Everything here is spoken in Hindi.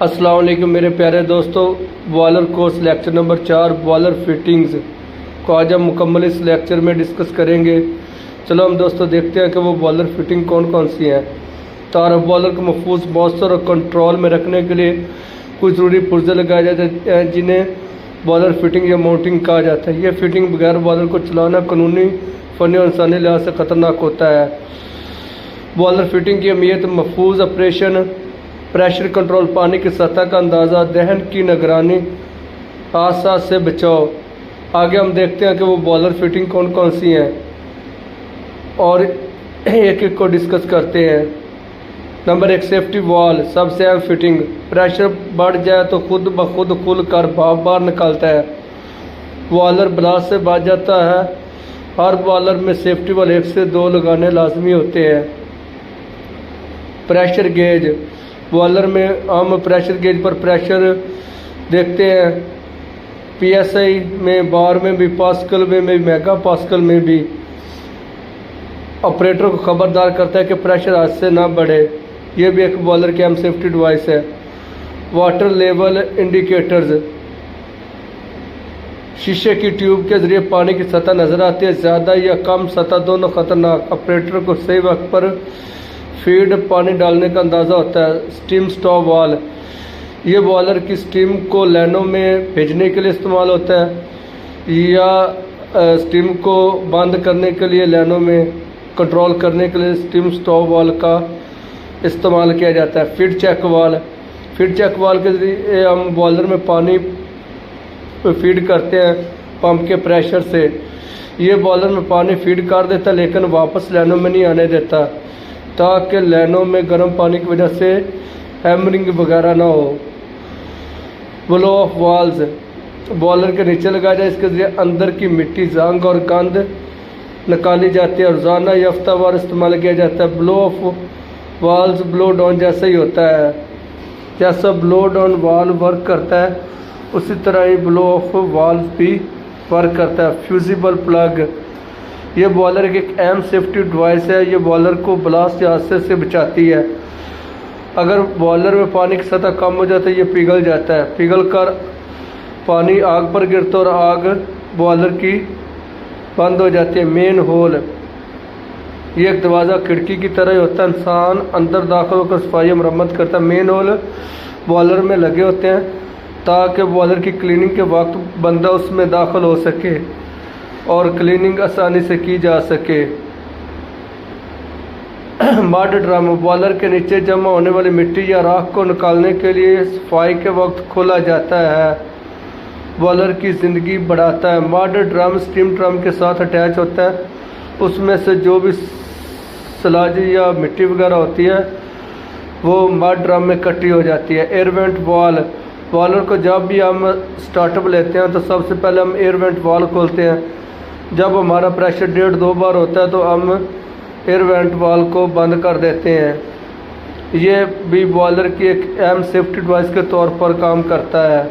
अस्सलाम वालेकुम मेरे प्यारे दोस्तों, boiler course lecture number 4 boiler fittings को आज हम मुकम्मल इस लेक्चर में डिस्कस करेंगे। चलो हम दोस्तों देखते हैं कि वो बॉयलर फिटिंग कौन कौन सी हैं। तारफ बॉयलर को महफूज, मौसर और कंट्रोल में रखने के लिए कुछ ज़रूरी पुर्जे लगाए जाते हैं जिन्हें बॉयलर फिटिंग या माउंटिंग कहा जाता है। यह फिटिंग बगैर बॉयलर को चलाना कानूनी, फ़नी और इंसानी लिहाज से ख़तरनाक होता है। बॉयलर फिटिंग की अहमियत: महफूज ऑपरेशन, प्रेशर कंट्रोल, पानी की सतह का अंदाज़ा, दहन की निगरानी, हादसा से बचाव। आगे हम देखते हैं कि वो बॉयलर फिटिंग कौन कौन सी हैं और एक एक को डिस्कस करते हैं। नंबर 1, सेफ्टी वाल, सबसे अहम फिटिंग। प्रेशर बढ़ जाए तो खुद ब खुद खुल कर भाप बाहर निकालता है। बॉयलर ब्लास्ट से बच जाता है। हर बॉयलर में सेफ्टी वाल 1 से 2 लगाने लाजमी होते हैं। प्रेशर गेज, बॉयलर में हम प्रेशर गेज पर प्रेशर देखते हैं। पीएसआई में, बार में भी, पास्कल में भी, मेगा पास्कल में भी। ऑपरेटर को खबरदार करता है कि प्रेशर आज से ना बढ़े। यह भी एक बॉयलर की अहम सेफ्टी डिवाइस है। वाटर लेवल इंडिकेटर्स, शीशे की ट्यूब के जरिए पानी की सतह नजर आती है। ज़्यादा या कम सतह दोनों खतरनाक। ऑपरेटर को सही वक्त पर फीड पानी डालने का अंदाज़ा होता है। स्टीम स्टॉप वाल, ये बॉयलर की स्टीम को लाइनों में भेजने के लिए इस्तेमाल होता है या स्टीम को बंद करने के लिए लाइनों में कंट्रोल करने के लिए स्टीम स्टॉप वाल का इस्तेमाल किया जाता है। फीड चेक वाल, फीड चेक वाल के जरिए हम बॉयलर में पानी फीड करते हैं पंप के प्रेशर से। ये बॉयलर में पानी फीड कर देता है लेकिन वापस लाइनों में नहीं आने देता ताकि लाइनों में गर्म पानी की वजह से हैमरिंग वगैरह ना हो। ब्लो ऑफ वाल्स, बॉयलर के नीचे लगाया जाए। इसके जरिए अंदर की मिट्टी, जंग और गंद निकाली जाती है। रोज़ाना या हफ्तावार इस्तेमाल किया जाता है। Blow off walls blow down जैसा ही होता है। जैसा ब्लो डाउन वाल वर्क करता है उसी तरह ही ब्लो ऑफ वाल्व भी वर्क करता है। फ्यूजिबल प्लग, ये बॉयलर की एक अहम सेफ्टी डिवाइस है। ये बॉयलर को ब्लास्ट या हादसे से बचाती है। अगर बॉयलर में पानी की सतह कम हो जाती है ये पिघल जाता है। पिघल कर पानी आग पर गिरता है और आग बॉयलर की बंद हो जाती है। मेन होल, ये एक दरवाज़ा खिड़की की तरह होता है। इंसान अंदर दाखिल होकर सफाई मरम्मत करता है। मेन होल बॉयलर में लगे होते हैं ताकि बॉयलर की क्लीनिंग के वक्त बंदा उसमें दाखिल हो सके और क्लीनिंग आसानी से की जा सके। मड ड्रम, बॉयलर के नीचे जमा होने वाली मिट्टी या राख को निकालने के लिए सफाई के वक्त खोला जाता है। बॉयलर की ज़िंदगी बढ़ाता है। मड ड्रम स्टीम ड्रम के साथ अटैच होता है। उसमें से जो भी सलाजी या मिट्टी वगैरह होती है वो मड ड्रम में इकट्ठी हो जाती है। एयर वेंट वाल, बॉयलर को जब भी हम स्टार्टअप लेते हैं तो सबसे पहले हम एयर वेंट वाल खोलते हैं। जब हमारा प्रेशर 1.5-2 बार होता है तो हम एयर वेंट वाल को बंद कर देते हैं। ये भी बॉयलर की एक अहम सेफ्टी डिवाइस के तौर पर काम करता है।